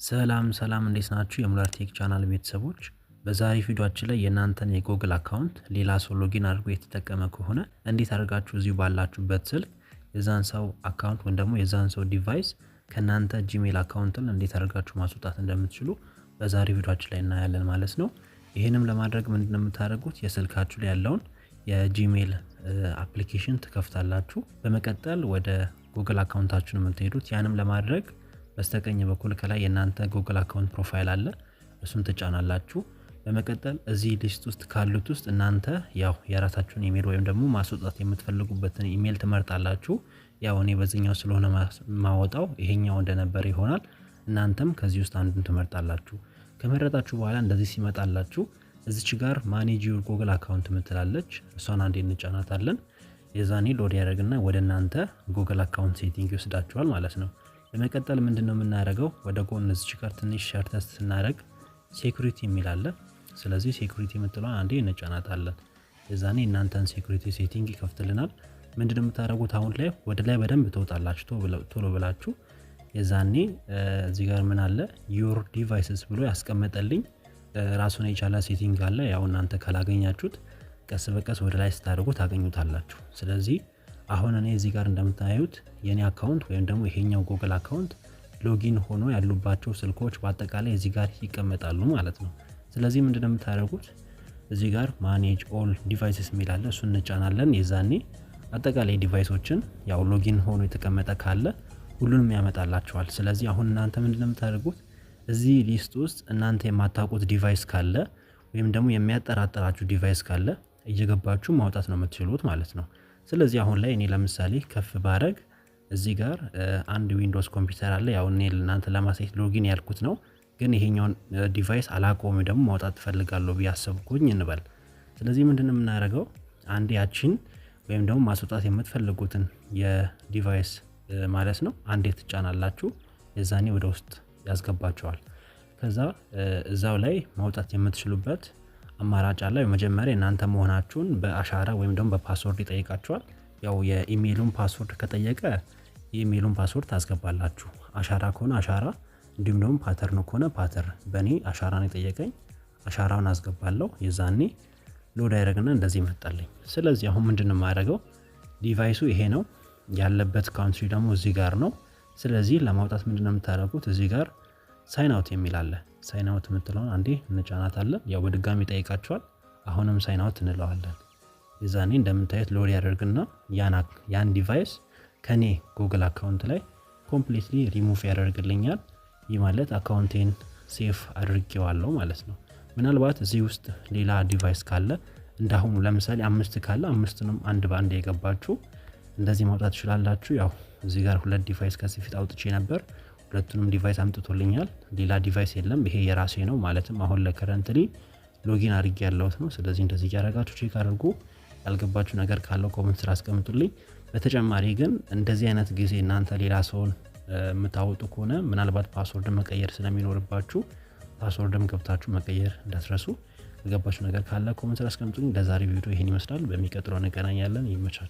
ሰላም እንዴት ናችሁ? የሙላር ቴክ ቻናል ቤተሰቦች በዛሬ ቪዲዮአችን ላይ የእናንተን የጎግል አካውንት ሌላ ሰው ሎጊን አድርጎ የተጠቀመ ከሆነ እንዴት አድርጋችሁ እዚሁ ባላችሁበት ስልክ የዛን ሰው አካውንት ወይም ደግሞ የዛን ሰው ዲቫይስ ከናንተ ጂሜል አካውንትን እንዴት አድርጋችሁ ማስወጣት እንደምትችሉ በዛሬ ቪዲዮአችን ላይ እናያለን ማለት ነው። ይሄንም ለማድረግ ምንድነው የምታደርጉት? የስልካችሁ ላይ ያለውን የጂሜል አፕሊኬሽን ትከፍታላችሁ። በመቀጠል ወደ ጉግል አካውንታችሁን የምትሄዱት ያንም ለማድረግ በስተቀኝ በኩል ከላይ የናንተ ጉግል አካውንት ፕሮፋይል አለ፣ እሱን ትጫናላችሁ። በመቀጠል እዚህ ሊስት ውስጥ ካሉት ውስጥ እናንተ ያው የራሳችሁን ኢሜል ወይም ደግሞ ማስወጣት የምትፈልጉበትን ኢሜል ትመርጣላችሁ። ያው እኔ በዚህኛው ስለሆነ ማወጣው ይሄኛው እንደነበር ይሆናል። እናንተም ከዚህ ውስጥ አንዱን ትመርጣላችሁ። ከመረጣችሁ በኋላ እንደዚህ ሲመጣላችሁ እዚች ጋር ማኔጅ ዩር ጉግል አካውንት ምትላለች፣ እሷን አንዴ እንጫናታለን። የዛኔ ሎድ ያደርግና ወደ እናንተ ጉግል አካውንት ሴቲንግ ይወስዳችኋል ማለት ነው። በመቀጠል ምንድነው የምናደርገው? ወደ ጎን እዚች ጋር ትንሽ ሼር ቴስት ስናደርግ ሴኩሪቲ የሚል አለ። ስለዚህ ሴኩሪቲ የምትለውን አንዴ እንጫናታለን። የዛኔ እናንተን ሴኩሪቲ ሴቲንግ ይከፍትልናል። ምንድነው የምታደርጉት? አሁን ላይ ወደ ላይ በደንብ ትወጣላችሁ ቶሎ ብላችሁ። የዛኔ እዚህ ጋር ምን አለ ዩር ዲቫይስስ ብሎ ያስቀመጠልኝ ራሱን የቻለ ሴቲንግ አለ። ያው እናንተ ካላገኛችሁት ቀስ በቀስ ወደ ላይ ስታደርጉ ታገኙታላችሁ። ስለዚህ አሁን እኔ እዚህ ጋር እንደምታዩት የኔ አካውንት ወይም ደግሞ ይሄኛው ጉግል አካውንት ሎጊን ሆኖ ያሉባቸው ስልኮች በአጠቃላይ እዚህ ጋር ይቀመጣሉ ማለት ነው። ስለዚህ ምንድነው የምታደርጉት? እዚህ ጋር ማኔጅ ኦል ዲቫይስስ ሚላለ እሱን እንጫናለን። የዛኔ አጠቃላይ ዲቫይሶችን ያው ሎጊን ሆኖ የተቀመጠ ካለ ሁሉንም ያመጣላችኋል። ስለዚህ አሁን እናንተ ምንድነው የምታደርጉት? እዚህ ሊስት ውስጥ እናንተ የማታውቁት ዲቫይስ ካለ ወይም ደግሞ የሚያጠራጥራችሁ ዲቫይስ ካለ እየገባችሁ ማውጣት ነው የምትችሉት ማለት ነው። ስለዚህ አሁን ላይ እኔ ለምሳሌ ከፍ ባረግ እዚህ ጋር አንድ ዊንዶውስ ኮምፒውተር አለ። ያው እኔ ለናንተ ለማሳየት ሎጊን ያልኩት ነው፣ ግን ይሄኛውን ዲቫይስ አላቆም ደግሞ ማውጣት ፈልጋለሁ ቢያሰብኩኝ እንበል። ስለዚህ ምንድነው የምናደርገው? አንዴ ያቺን ወይም ደግሞ ማስወጣት የምትፈልጉትን የዲቫይስ ማለት ነው አንዴ ትጫናላችሁ። የዛኔ ወደ ውስጥ ያስገባችኋል። ከዛ እዛው ላይ ማውጣት የምትችሉበት አማራጭ አለ። በመጀመሪያ እናንተ መሆናችሁን በአሻራ ወይም ደግሞ በፓስወርድ ይጠይቃችኋል። ያው የኢሜሉን ፓስወርድ ከጠየቀ የኢሜሉን ፓስወርድ ታስገባላችሁ። አሻራ ከሆነ አሻራ፣ እንዲሁም ደግሞ ፓተርን ከሆነ ፓተር። በእኔ አሻራን የጠየቀኝ አሻራውን አስገባለሁ። የዛኔ ሎድ ያደርግና እንደዚህ መጣልኝ። ስለዚህ አሁን ምንድነው የማደርገው? ዲቫይሱ ይሄ ነው ያለበት፣ ካንትሪ ደግሞ እዚህ ጋር ነው። ስለዚህ ለማውጣት ምንድነው የምታደርጉት? እዚህ ጋር ሳይን አውት የሚል አለ። ሳይን አውት የምትለውን አንዴ እንጫናታለን። ያው በድጋሚ ጠይቃችኋል። አሁንም ሳይን አውት እንለዋለን። የዛኔ እንደምታዩት ሎድ ያደርግና ያን ዲቫይስ ከኔ ጉግል አካውንት ላይ ኮምፕሊትሊ ሪሙቭ ያደርግልኛል። ይህ ማለት አካውንቴን ሴፍ አድርጌዋለሁ ማለት ነው። ምናልባት እዚህ ውስጥ ሌላ ዲቫይስ ካለ እንዳሁኑ ለምሳሌ 5 ካለ 5ንም አንድ ባንድ የገባችሁ እንደዚህ ማውጣት ትችላላችሁ። ያው እዚህ ጋር 2 ዲቫይስ ከዚህ ፊት አውጥቼ ነበር፣ ሁለቱንም ዲቫይስ አምጥቶልኛል። ሌላ ዲቫይስ የለም፣ ይሄ የራሴ ነው ማለትም አሁን ለከረንትሊ ሎጊን አድርጌ ያለሁት ነው። ስለዚህ እንደዚህ ያደርጋችሁ ቼክ አድርጉ። ያልገባችሁ ነገር ካለው ኮሜንት ስራ አስቀምጡልኝ። በተጨማሪ ግን እንደዚህ አይነት ጊዜ እናንተ ሌላ ሰውን የምታወጡ ከሆነ ምናልባት ፓስወርድ መቀየር ስለሚኖርባችሁ ፓስወርድም ገብታችሁ መቀየር እንዳትረሱ። ያልገባችሁ ነገር ካለ ኮሜንት ስራ አስቀምጡልኝ። ለዛሬ ቪዲዮ ይሄን ይመስላል። በሚቀጥለው እንገናኛለን። ይመቻችሁ።